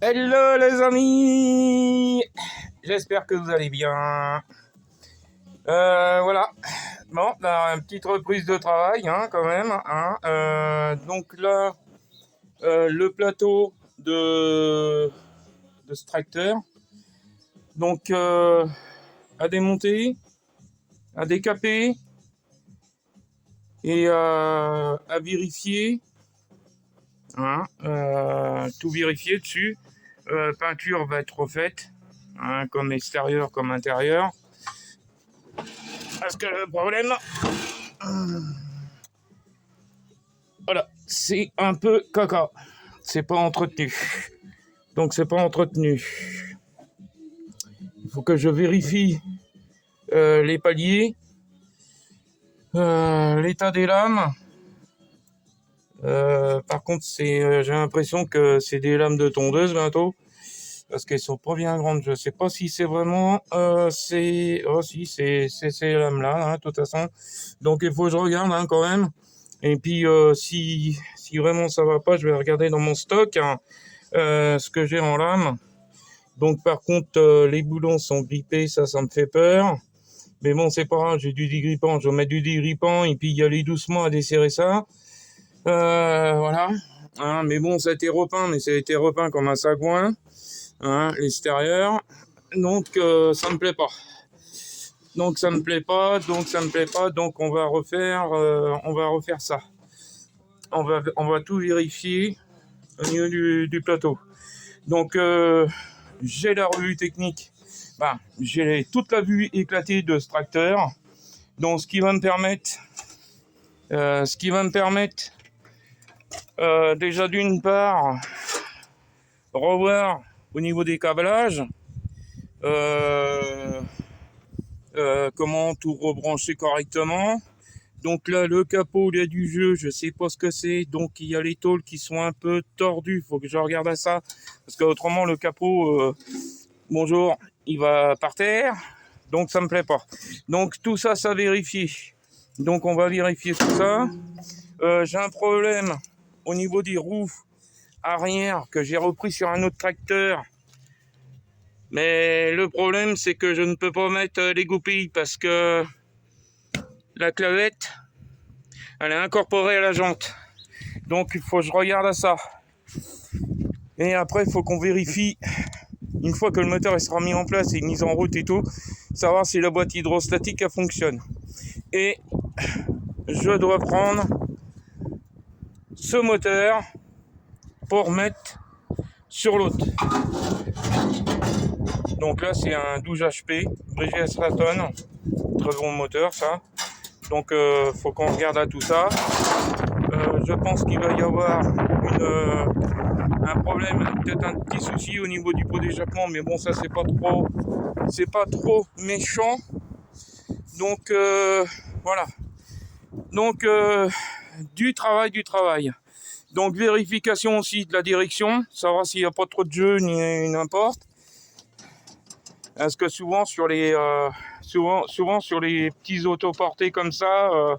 Hello les amis, j'espère que vous allez bien. Voilà, bon, une petite reprise de travail quand même. Donc là, le plateau de ce tracteur, donc à démonter, à décaper et à vérifier. Tout vérifier dessus. Peinture va être refaite, comme extérieur comme intérieur. Parce que le problème, voilà, c'est un peu caca. C'est pas entretenu. Donc c'est pas entretenu. Il faut que je vérifie les paliers, l'état des lames. Par contre, j'ai l'impression que c'est des lames de tondeuse bientôt. Parce qu'elles sont pas bien grandes. Je sais pas si c'est vraiment si c'est ces lames là, de toute façon. Donc il faut que je regarde quand même. Et puis si vraiment ça va pas, je vais regarder dans mon stock ce que j'ai en lame. Donc par contre les boulons sont grippés, ça me fait peur. Mais bon, c'est pas grave, j'ai du dégrippant, je vais mettre du dégrippant et puis y aller doucement à desserrer ça. Voilà. Mais bon, ça a été repeint, mais ça a été repeint comme un sagouin. L'extérieur, donc ça me plaît pas. Donc on va refaire ça. On va tout vérifier au niveau du plateau. Donc j'ai la revue technique. J'ai toute la vue éclatée de ce tracteur. Donc ce qui va me permettre déjà d'une part revoir au niveau des câblages, comment tout rebrancher correctement. Donc là, le capot, il y a du jeu, je sais pas ce que c'est. Donc il y a les tôles qui sont un peu tordues, faut que je regarde à ça. Parce qu'autrement, le capot, bonjour, il va par terre. Donc ça me plaît pas. Donc tout ça, ça vérifie. Donc on va vérifier tout ça. J'ai un problème au niveau des roues arrière que j'ai repris sur un autre tracteur. Mais le problème, c'est que je ne peux pas mettre les goupilles parce que la clavette, elle est incorporée à la jante. Donc, il faut que je regarde à ça. Et après, il faut qu'on vérifie, une fois que le moteur il sera mis en place et mis en route et tout, savoir si la boîte hydrostatique elle fonctionne. Et je dois prendre ce moteur pour mettre sur l'autre. Donc là, c'est un 12 HP, Bridgestone Straton, très bon moteur ça. Donc faut qu'on regarde à tout ça. Je pense qu'il va y avoir un problème, peut-être un petit souci au niveau du pot d'échappement, mais bon, ça c'est pas trop méchant. Donc voilà. Donc du travail. Donc vérification aussi de la direction, savoir s'il n'y a pas trop de jeu ni n'importe. Parce que souvent sur les petits autoportés comme ça,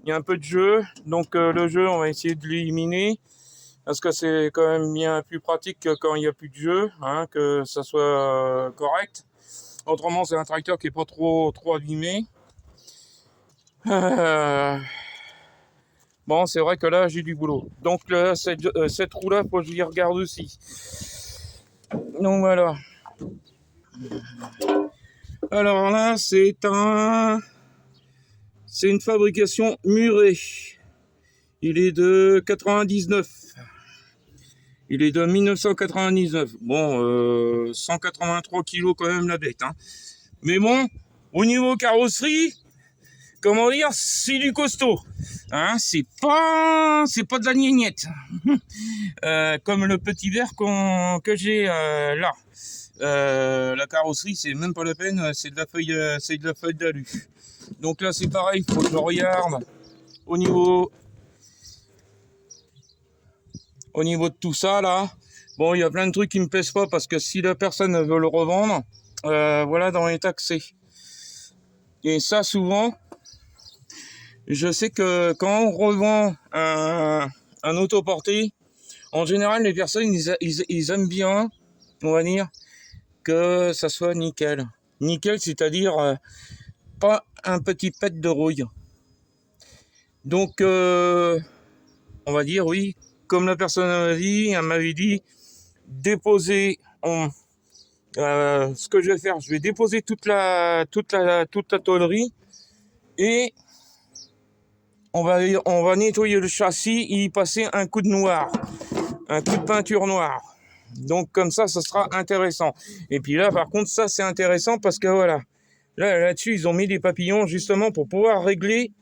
il y a un peu de jeu. Donc le jeu, on va essayer de l'éliminer. Parce que c'est quand même bien plus pratique que quand il n'y a plus de jeu, que ça soit correct. Autrement, c'est un tracteur qui n'est pas trop abîmé. Bon, c'est vrai que là, j'ai du boulot. Donc cette roue-là, faut que je y regarde aussi. Donc voilà. Alors là, c'est une fabrication Muret. Il est de 99. Il est de 1999. Bon, 183 kilos quand même la bête. Mais bon, au niveau carrosserie, comment dire, c'est du costaud. C'est pas de la gneignette. Comme le petit verre que j'ai là. La carrosserie, c'est même pas la peine, c'est de la feuille d'alu. Donc là, c'est pareil, il faut que je regarde au niveau de tout ça là. Bon, il y a plein de trucs qui me plaisent pas parce que si la personne veut le revendre, voilà dans l'état que c'est. Et ça, souvent, je sais que quand on revend un autoporté, En général, les personnes, ils aiment bien, on va dire, que ça soit nickel. Nickel, c'est-à-dire pas un petit pet de rouille. Donc, on va dire, oui, comme la personne elle m'avait dit, déposer ce que je vais faire, je vais déposer toute la tôlerie et on va nettoyer le châssis et y passer un coup de noir, un coup de peinture noire. Donc comme ça sera intéressant. Et puis là, par contre, ça c'est intéressant parce que voilà, là-dessus, ils ont mis des papillons justement pour pouvoir régler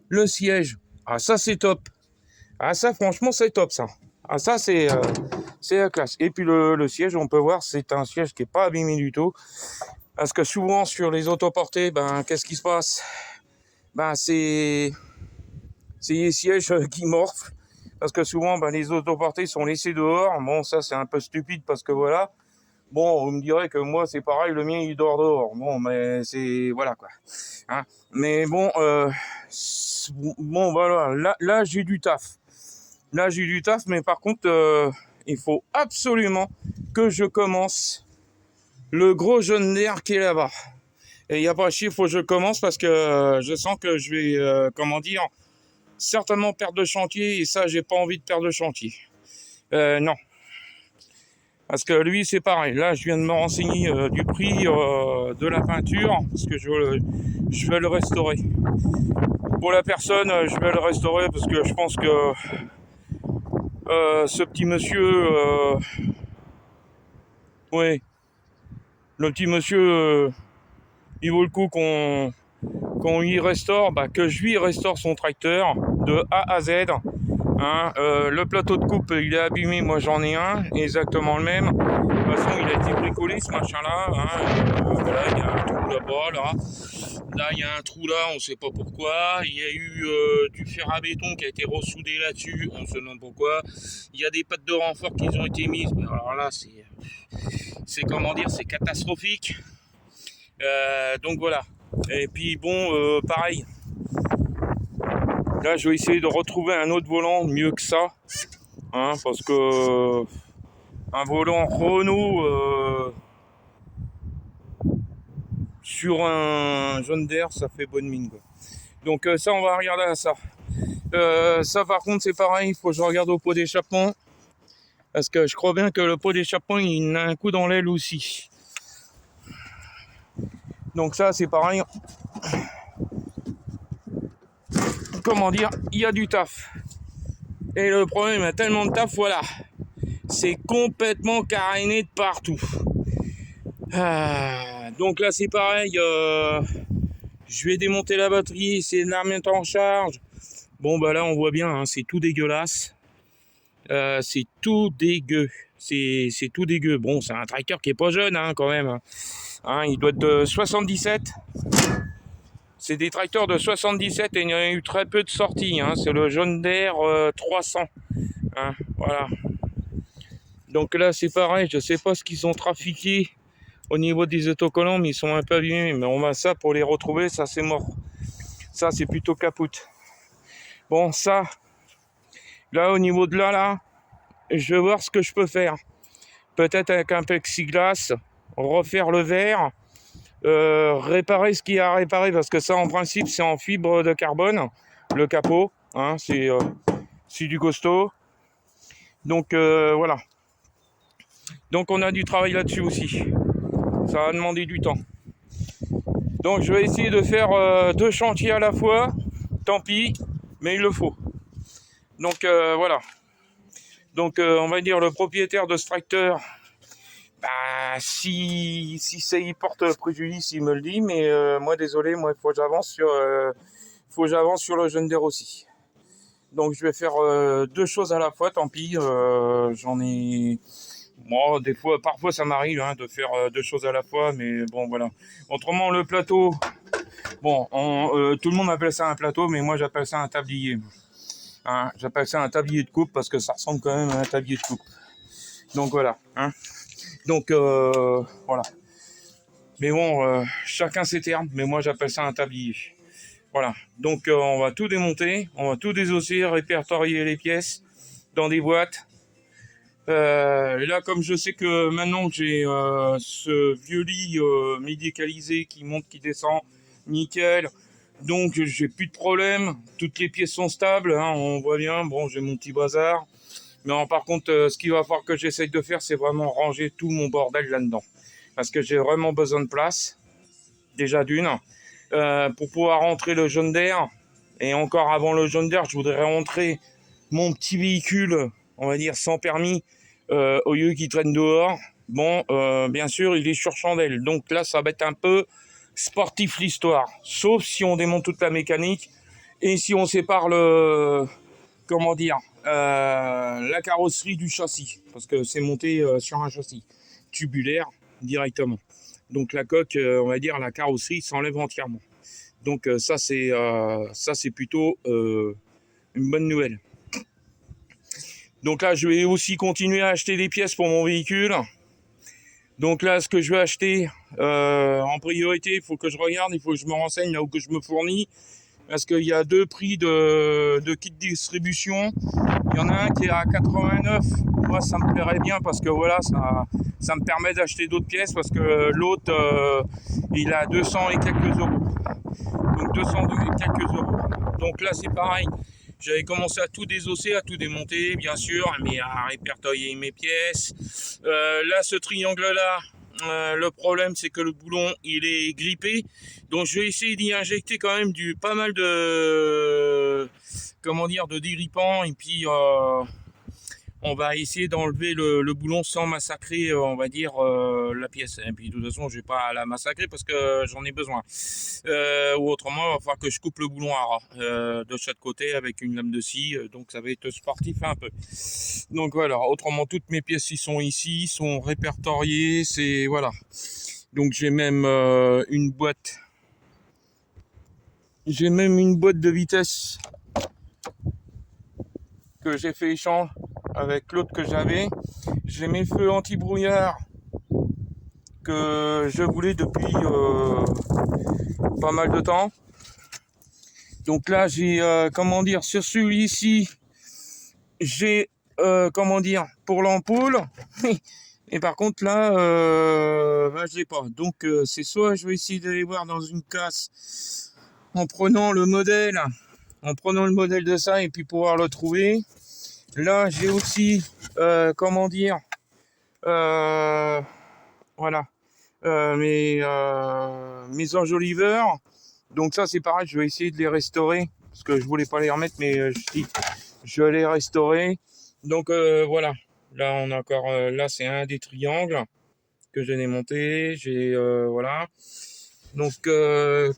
le siège. Ah ça c'est top. Ah ça franchement c'est top ça. Ah ça c'est la classe. Et puis le siège, on peut voir, c'est un siège qui est pas abîmé du tout. Parce que souvent sur les autoportés, ben qu'est-ce qui se passe? Ben c'est les sièges qui morflent. Parce que souvent, ben, les autoportés sont laissés dehors. Bon, ça c'est un peu stupide parce que voilà. Bon, vous me direz que moi c'est pareil, le mien il dort dehors. Bon, mais c'est voilà quoi. Hein, mais bon, bon voilà, là j'ai du taf. Là j'ai du taf, mais par contre, il faut absolument que je commence le gros jaune d'air qui est là-bas. Et il n'y a pas de chiffre, il faut que je commence parce que je sens que je vais, comment dire, certainement perdre de chantier. Et ça, j'ai pas envie de perdre de chantier. Non. Parce que lui, c'est pareil. Là, je viens de me renseigner du prix de la peinture parce que je vais le restaurer. Pour la personne, je vais le restaurer parce que je pense que ce petit monsieur, oui, le petit monsieur, il vaut le coup qu'on lui restaure, que je lui restaure son tracteur de A à Z. Hein, le plateau de coupe il est abîmé, moi j'en ai un, exactement le même. De toute façon il a été bricolé ce machin là. Hein, voilà, il y a un trou là-bas, là il y a un trou là, on sait pas pourquoi. Il y a eu du fer à béton qui a été ressoudé là-dessus, on se demande pourquoi. Il y a des pattes de renfort qui ont été mises, mais alors là c'est comment dire, c'est catastrophique. Donc voilà. Et puis bon, pareil. Là, je vais essayer de retrouver un autre volant mieux que ça, hein, parce que un volant Renault sur un jaune d'air, ça fait bonne mine, quoi. Donc ça, on va regarder à ça. Ça, par contre, c'est pareil, il faut que je regarde au pot d'échappement, parce que je crois bien que le pot d'échappement, il a un coup dans l'aile aussi. Donc ça, c'est pareil. Comment dire, il y a du taf. Et le problème, il y a tellement de taf, voilà. C'est complètement caréné de partout. Donc là, c'est pareil. Je vais démonter la batterie, essayer de la remettre en charge. Bon, bah là, on voit bien, hein, c'est tout dégueulasse. C'est tout dégueu. C'est tout dégueu. Bon, c'est un tracteur qui est pas jeune, hein, quand même. Hein, il doit être de 77. C'est des tracteurs de 77 et il y en a eu très peu de sorties. Hein. C'est le John Deere 300. Hein, voilà. Donc là, c'est pareil. Je sais pas ce qu'ils ont trafiqué au niveau des autocollants, mais ils sont un peu abîmés. Mais on va ça pour les retrouver, ça c'est mort. Ça, c'est plutôt capote. Bon, ça, là, au niveau de là, je vais voir ce que je peux faire. Peut-être avec un plexiglas, refaire le verre. Réparer ce qu'il y a à réparer parce que ça en principe c'est en fibre de carbone le capot, hein, c'est du costaud, donc voilà, donc on a du travail là-dessus aussi, ça va demander du temps, donc je vais essayer de faire 2 chantiers à la fois, tant pis, mais il le faut. Donc voilà, donc on va dire le propriétaire de ce tracteur, si ça y porte préjudice, il me le dit, mais moi désolé, moi il faut que j'avance sur le John Deere aussi. Donc je vais faire 2 choses à la fois, tant pis, j'en ai. Moi, parfois ça m'arrive hein, de faire 2 choses à la fois, mais bon voilà. Autrement le plateau, bon, tout le monde appelle ça un plateau, mais moi j'appelle ça un tablier. Hein, j'appelle ça un tablier de coupe parce que ça ressemble quand même à un tablier de coupe. Donc voilà. Hein. Donc voilà. Mais bon, chacun ses termes, mais moi j'appelle ça un tablier. Voilà. Donc on va tout démonter, on va tout désosser, répertorier les pièces dans des boîtes Et là, comme je sais que maintenant j'ai ce vieux lit médicalisé qui monte, qui descend, nickel. Donc j'ai plus de problème. Toutes les pièces sont stables, hein, on voit bien. Bon, j'ai mon petit bazar. Mais par contre, ce qu'il va falloir que j'essaye de faire, c'est vraiment ranger tout mon bordel là-dedans. Parce que j'ai vraiment besoin de place, déjà d'une. Pour pouvoir rentrer le jaune d'air. Et encore avant le jaune d'air, je voudrais rentrer mon petit véhicule, on va dire sans permis, au lieu qu'il traîne dehors. Bon, bien sûr, il est sur chandelle. Donc là, ça va être un peu sportif l'histoire. Sauf si on démonte toute la mécanique et si on sépare comment dire, la carrosserie du châssis. Parce que c'est monté sur un châssis tubulaire directement. Donc la coque, on va dire, la carrosserie s'enlève entièrement. Donc ça c'est plutôt une bonne nouvelle. Donc là je vais aussi continuer à acheter des pièces pour mon véhicule. Donc là ce que je vais acheter en priorité, il faut que je regarde, il faut que je me renseigne là où que je me fournis. Parce qu'il y a deux prix de kit distribution. Il y en a un qui est à 89. Moi, ça me plairait bien parce que voilà, ça me permet d'acheter d'autres pièces parce que l'autre, il a 200 et quelques euros. Donc 200 et quelques euros. Donc là, c'est pareil. J'avais commencé à tout désosser, à tout démonter, bien sûr, mais à répertorier mes pièces. Là, ce triangle-là, le problème c'est que le boulon il est grippé, donc je vais essayer d'y injecter quand même pas mal de de dégrippant et puis on va essayer d'enlever le boulon sans massacrer on va dire la pièce. Et puis de toute façon je vais pas la massacrer parce que j'en ai besoin, ou autrement il va falloir que je coupe le boulon à ras de chaque côté avec une lame de scie, donc ça va être sportif un peu. Donc voilà, autrement toutes mes pièces sont ici, sont répertoriées, c'est voilà. Donc j'ai même une boîte de vitesse que j'ai fait échange avec l'autre que j'avais. J'ai mes feux anti-brouillard que je voulais depuis pas mal de temps. Donc là j'ai sur celui-ci j'ai pour l'ampoule. Et par contre là je l'ai pas. Donc c'est soit je vais essayer d'aller voir dans une casse en prenant le modèle de ça et puis pouvoir le trouver. Là j'ai aussi mes enjoliveurs. Donc ça c'est pareil, je vais essayer de les restaurer parce que je voulais pas les remettre, mais je vais les restaurer. Donc voilà, là on a encore là c'est un des triangles que j'ai démonté. J'ai voilà. Donc là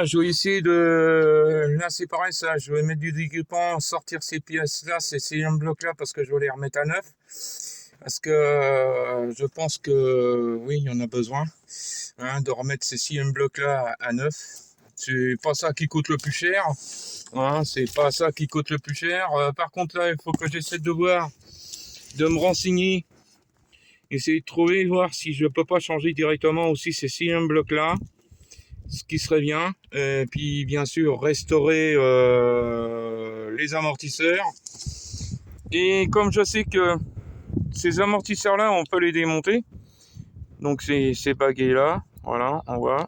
je vais essayer là c'est pareil, ça je vais mettre du découpant, sortir ces pièces là, ces blocs là parce que je vais les remettre à neuf. Parce que je pense que oui, il y en a besoin de remettre ces CM blocs là à neuf. C'est pas ça qui coûte le plus cher. C'est pas ça qui coûte le plus cher. Par contre là, il faut que j'essaie de me renseigner, essayer de trouver, voir si je peux pas changer directement aussi ces CM blocs là, ce qui serait bien. Et puis bien sûr restaurer les amortisseurs. Et comme je sais que ces amortisseurs là on peut les démonter, donc ces baguets là, voilà, on voit,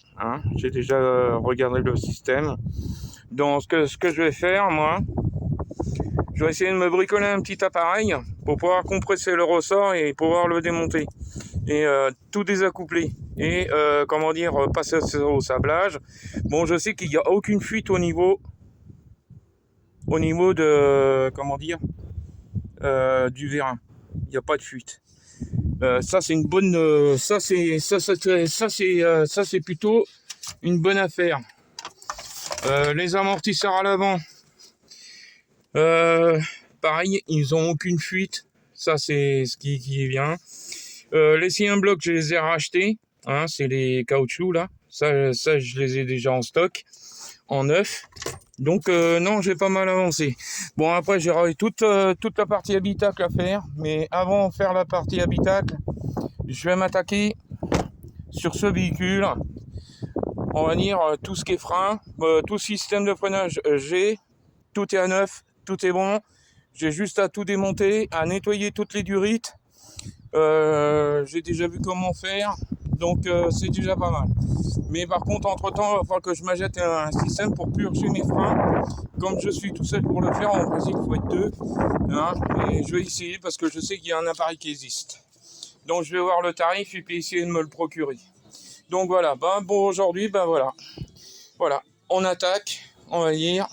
j'ai déjà regardé le système. Donc ce que je vais faire, moi je vais essayer de me bricoler un petit appareil pour pouvoir compresser le ressort et pouvoir le démonter et tout désaccoupler et passer au sablage. Bon, je sais qu'il n'y a aucune fuite au niveau de du vérin, il n'y a pas de fuite. Ça c'est une bonne ça c'est plutôt une bonne affaire. Les amortisseurs à l'avant, pareil, ils ont aucune fuite, ça c'est ce qui est bien. Les CM blocs je les ai rachetés, c'est les caoutchoucs là, ça je les ai déjà en stock en neuf. Donc non, j'ai pas mal avancé. Bon, après j'aurai toute la partie habitacle à faire, mais avant de faire la partie habitacle, je vais m'attaquer sur ce véhicule on va dire, tout ce qui est frein, tout système de freinage, j'ai, tout est à neuf, tout est bon. J'ai juste à tout démonter, à nettoyer toutes les durites. J'ai déjà vu comment faire, donc c'est déjà pas mal. Mais par contre, entre-temps, il va falloir que je m'achète un système pour purger mes freins. Comme je suis tout seul pour le faire, en principe, il faut être deux. Hein, et je vais essayer parce que je sais qu'il y a un appareil qui existe. Donc je vais voir le tarif et puis essayer de me le procurer. Donc voilà, bon aujourd'hui, voilà, on attaque, on va dire,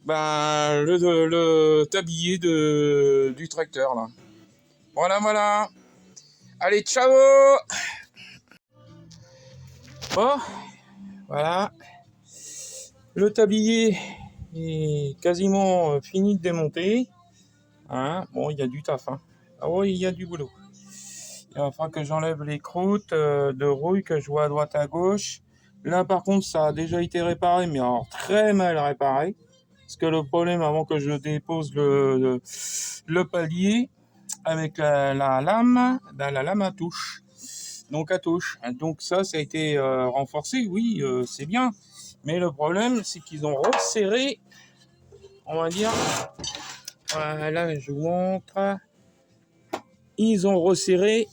le tablier du tracteur là. Voilà. Allez, ciao. Bon, voilà, le tablier est quasiment fini de démonter. Hein, bon, il y a du taf. Hein. Ah oui, il y a du boulot. Il va falloir que j'enlève les croûtes de rouille que je vois à droite à gauche. Là, par contre, ça a déjà été réparé, mais alors très mal réparé. Parce que le problème, avant que je dépose le palier, avec la lame, la lame à touche. Donc à touche. Donc ça a été renforcé, oui, c'est bien. Mais le problème, c'est qu'ils ont resserré, on va dire, là je vous montre, ils ont resserré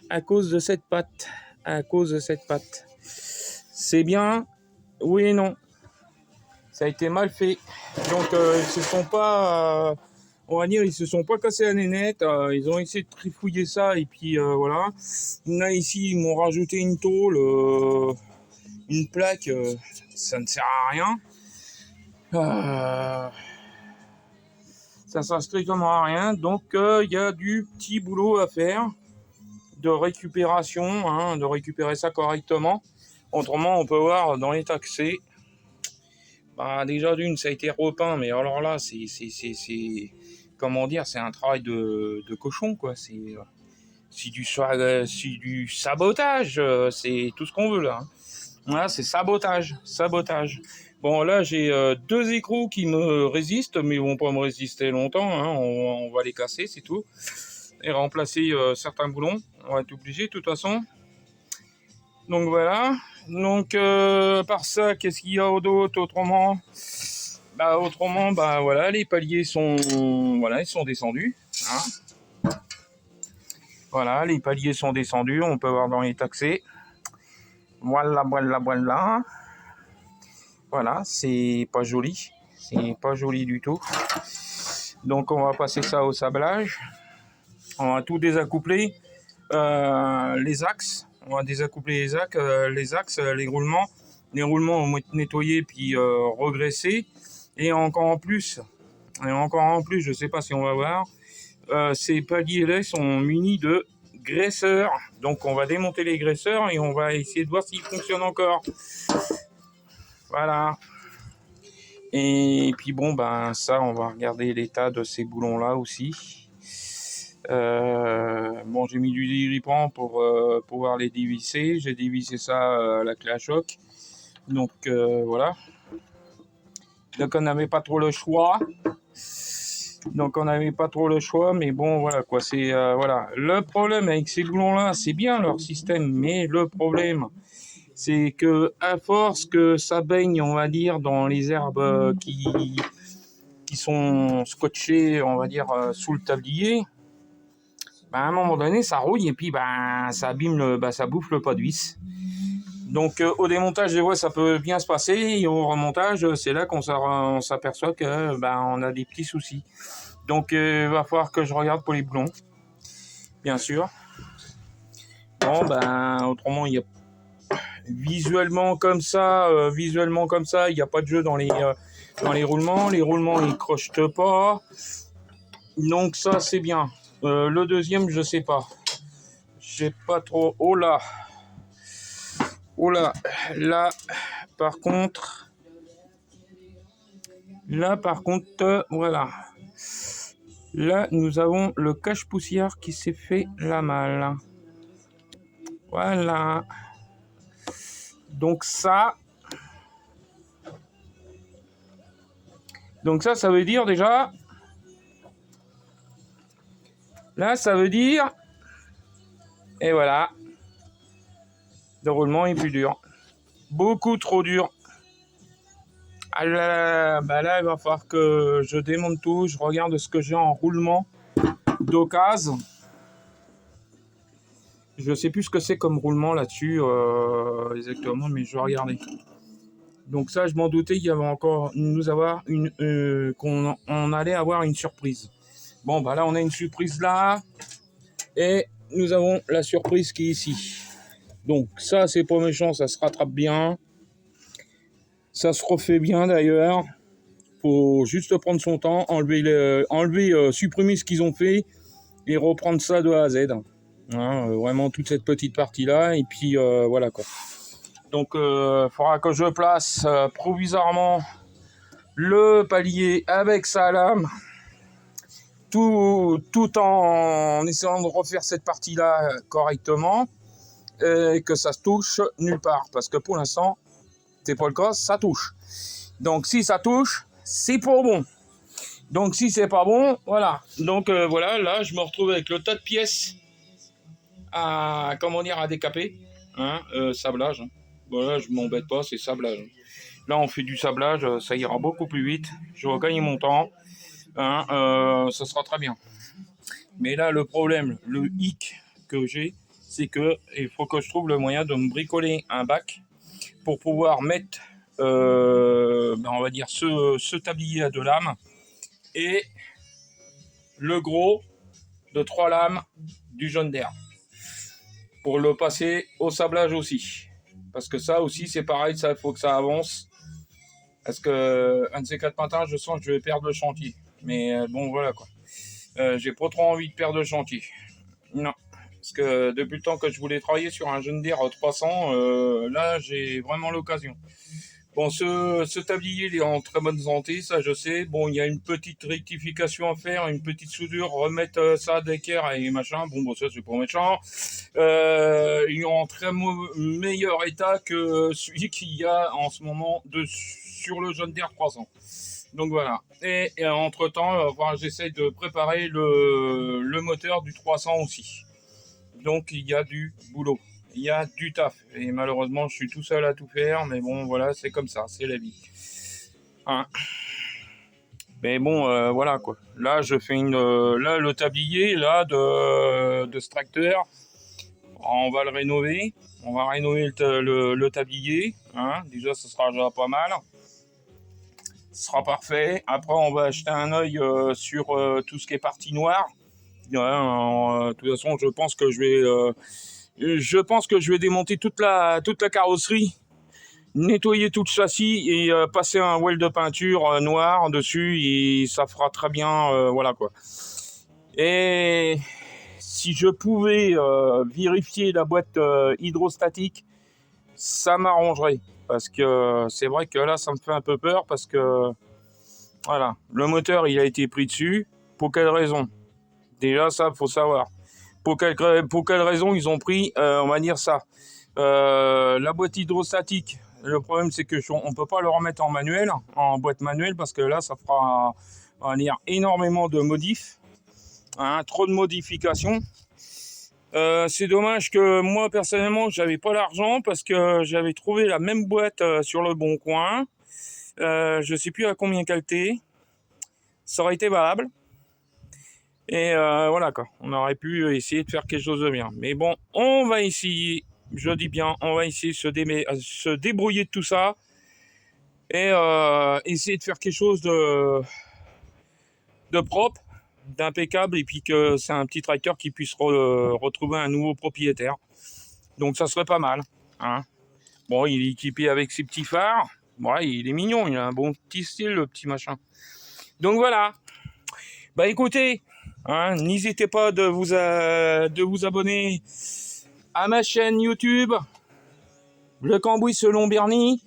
à cause de cette patte. C'est bien, oui et non. Ça a été mal fait. Donc ils se sont pas, on va dire, ils se sont pas cassés la nénette. Ils ont essayé de trifouiller ça et puis voilà. Là ici, ils m'ont rajouté une tôle, une plaque. Ça ne sert à rien. Ça sert strictement à rien. Donc il y a du petit boulot à faire de récupération, hein, de récupérer ça correctement. Autrement, on peut voir dans les taxés. Déjà d'une, ça a été repeint, mais alors là, c'est comment dire, c'est un travail de cochon, quoi. C'est du sabotage, c'est tout ce qu'on veut là. Hein. Voilà, c'est sabotage. Bon, là, j'ai deux écrous qui me résistent, mais ils vont pas me résister longtemps. Hein. On va les casser, c'est tout. Et remplacer certains boulons. On va être obligé, de toute façon. Donc voilà. Donc par ça, qu'est-ce qu'il y a d'autre autrement? Voilà, les paliers sont, voilà, ils sont descendus. Hein. Voilà, les paliers sont descendus. On peut voir dans les taxés. Voilà. Voilà, c'est pas joli. C'est pas joli du tout. Donc on va passer ça au sablage. On va tout désaccoupler. Les axes. On va désaccoupler les axes, les roulements. Les roulements vont être nettoyés puis regraissés. Et encore en plus, je sais pas si on va voir, ces paliers-là sont munis de graisseurs. Donc on va démonter les graisseurs et on va essayer de voir s'ils fonctionnent encore. Voilà. Et puis ça, on va regarder l'état de ces boulons-là aussi. J'ai mis du diripan pour pouvoir les dévisser. J'ai dévissé ça à la clé à choc. Donc voilà. Donc on n'avait pas trop le choix. Mais bon voilà quoi. C'est voilà. Le problème avec ces boulons-là, c'est bien leur système, mais le problème, c'est que à force que ça baigne, on va dire, dans les herbes qui sont scotchées, on va dire, sous le tablier. À un moment donné, ça rouille et puis ça abîme ça bouffe le pas de vis. Donc au démontage des voies, ça peut bien se passer, et au remontage, c'est là qu'on s'aperçoit que on a des petits soucis. Donc il va falloir que je regarde pour les boulons, bien sûr. Bon autrement, il y a visuellement comme ça, il n'y a pas de jeu dans les roulements. Les roulements ils crochetent pas. Donc ça c'est bien. Le deuxième, je sais pas. J'ai pas trop. Oh là, là par contre, voilà. Là, nous avons le cache-poussière qui s'est fait la malle. Voilà. Donc ça veut dire déjà. Là, ça veut dire. Et voilà. Le roulement est plus dur. beaucoup trop dur. Ah là, bah là, il va falloir que je démonte tout. Je regarde ce que j'ai en roulement d'occasion. Je sais plus ce que c'est comme roulement là-dessus exactement, mais je vais regarder. Donc ça, je m'en doutais, il y avait encore qu'on allait avoir une surprise. Bon, bah là, on a une surprise là, et nous avons la surprise qui est ici. Donc ça, c'est pas méchant, ça se rattrape bien, ça se refait bien d'ailleurs. Faut juste prendre son temps, supprimer ce qu'ils ont fait et reprendre ça de A à Z. Hein, vraiment toute cette petite partie là, et puis voilà quoi. Donc il faudra que je place provisoirement le palier avec sa lame, tout en essayant de refaire cette partie là correctement, et que ça se touche nulle part, parce que pour l'instant c'est pas le cas, ça touche. Donc si ça touche, c'est pas bon. Donc si c'est pas bon, voilà. Donc voilà, là je me retrouve avec le tas de pièces à décaper, hein, sablage. Voilà, je m'embête pas, c'est sablage. Là on fait du sablage, ça ira beaucoup plus vite. Je vais gagner mon temps, hein, ça sera très bien. Mais là le problème, le hic que j'ai, c'est que il faut que je trouve le moyen de me bricoler un bac pour pouvoir mettre, on va dire ce tablier à 2 lames et le gros de 3 lames du jaune d'air pour le passer au sablage aussi, parce que ça aussi c'est pareil, ça faut que ça avance, parce que un de ces 4 matins je sens que je vais perdre le chantier, mais bon voilà quoi, j'ai pas trop envie de perdre le chantier, non, parce que depuis le temps que je voulais travailler sur un jaune d'air 300, là j'ai vraiment l'occasion. Bon, ce tablier, il est en très bonne santé, ça je sais. Bon, il y a une petite rectification à faire, une petite soudure, remettre ça d'équerre et machin. Bon, ça c'est pas méchant. Il est en très meilleur état que celui qu'il y a en ce moment sur le jaune d'air 300. Donc voilà. Et entre-temps, j'essaie de préparer le moteur du 300 aussi. Donc il y a du boulot. Il y a du taf. Et malheureusement, je suis tout seul à tout faire. Mais bon, voilà, c'est comme ça. C'est la vie. Hein. Mais bon, voilà quoi. Là, je fais là, le tablier là, de ce tracteur. On va le rénover. On va rénover le tablier. Hein. Déjà, ce sera déjà pas mal. Ce sera parfait. Après, on va acheter un œil sur tout ce qui est partie noire. De toute façon, je pense que je vais démonter toute la carrosserie, nettoyer tout le châssis et passer un weld de peinture noire dessus, et ça fera très bien, voilà quoi. Et si je pouvais vérifier la boîte hydrostatique, ça m'arrangerait, parce que c'est vrai que là ça me fait un peu peur, parce que voilà, le moteur il a été pris dessus. Pour quelle raison? Déjà ça faut savoir. Pour quelle raison ils ont pris, on va dire ça. La boîte hydrostatique, le problème c'est que on peut pas le remettre en manuel, en boîte manuelle, parce que là ça fera, on va dire, énormément de modifs, hein, trop de modifications. C'est dommage que moi personnellement j'avais pas l'argent, parce que j'avais trouvé la même boîte sur le bon coin. Je sais plus à combien qu'elle était. Ça aurait été valable. Et voilà quoi, on aurait pu essayer de faire quelque chose de bien. Mais bon, on va essayer, je dis bien, on va essayer de se débrouiller de tout ça. Et essayer de faire quelque chose de propre, d'impeccable. Et puis que c'est un petit tracteur qui puisse retrouver un nouveau propriétaire. Donc ça serait pas mal. Hein. Bon, il est équipé avec ses petits phares. Ouais, il est mignon, il a un bon petit style, le petit machin. Donc voilà. Bah écoutez, hein, n'hésitez pas de vous abonner à ma chaîne YouTube, Le Cambouis selon Bernie.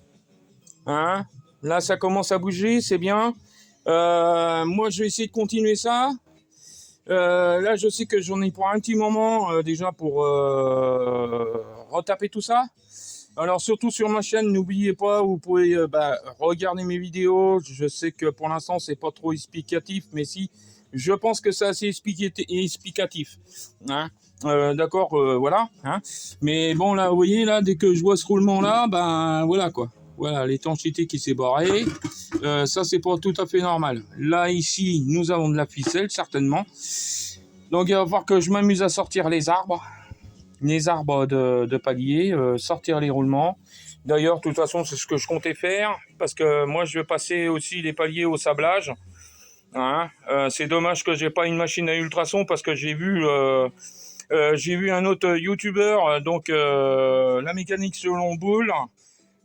Hein, là, ça commence à bouger, c'est bien. Moi, je vais essayer de continuer ça. Là, je sais que j'en ai pour un petit moment déjà pour retaper tout ça. Alors surtout sur ma chaîne, n'oubliez pas, vous pouvez regarder mes vidéos. Je sais que pour l'instant c'est pas trop explicatif, mais si, Je pense que c'est assez explicatif. Hein. D'accord, voilà. Hein. Mais bon, là, vous voyez, là, dès que je vois ce roulement-là, ben voilà quoi. Voilà, l'étanchéité qui s'est barrée. Ça, c'est pas tout à fait normal. Là, ici, nous avons de la ficelle, certainement. Donc, il va falloir que je m'amuse à sortir les arbres de palier, sortir les roulements. D'ailleurs, de toute façon, c'est ce que je comptais faire, parce que moi, je vais passer aussi les paliers au sablage. Hein. C'est dommage que j'ai pas une machine à ultrasons, parce que j'ai vu un autre youtubeur, donc la mécanique selon Boule.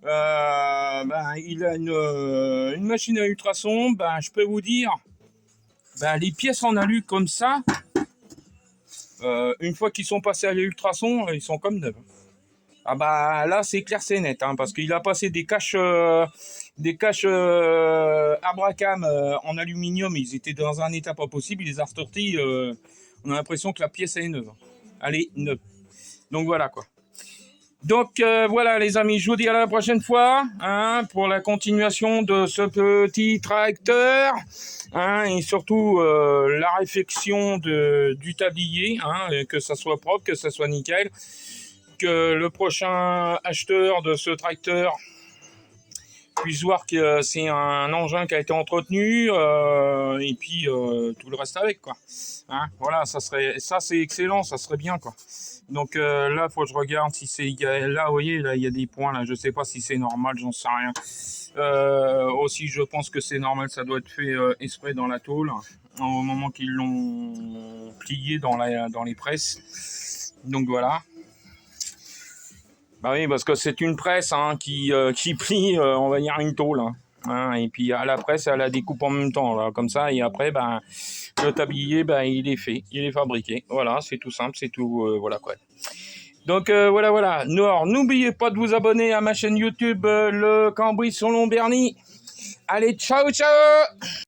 Ben, il a une machine à ultrasons. Ben, je peux vous dire, ben, les pièces en alu comme ça, une fois qu'ils sont passés à l'ultrason, ils sont comme neufs. Ah bah là c'est clair, c'est net, hein, parce qu'il a passé des caches Abracam en aluminium, ils étaient dans un état pas possible, il les a ressortis, on a l'impression que la pièce elle est neuve. Elle est neuve. Donc voilà quoi. Donc voilà les amis, je vous dis à la prochaine fois, hein, pour la continuation de ce petit tracteur, hein, et surtout la réflexion du tablier, hein, que ça soit propre, que ça soit nickel, que le prochain acheteur de ce tracteur puisse voir que c'est un engin qui a été entretenu, et puis tout le reste avec quoi. Hein, voilà, ça c'est excellent, ça serait bien quoi. Donc là, faut que je regarde si c'est là, vous voyez, là il y a des points là, je sais pas si c'est normal, j'en sais rien. Aussi, je pense que c'est normal, ça doit être fait exprès dans la tôle au moment qu'ils l'ont plié dans les presses. Donc voilà. Bah oui, parce que c'est une presse hein, qui plie, on va dire, une tôle. Hein, et puis à la presse, elle la découpe en même temps, là, comme ça. Et après, ben, le tablier, ben, il est fait, il est fabriqué. Voilà, c'est tout simple, c'est tout. Voilà quoi. Donc voilà. N'oubliez pas de vous abonner à ma chaîne YouTube, le Cambouis Solon Berny. Allez, ciao!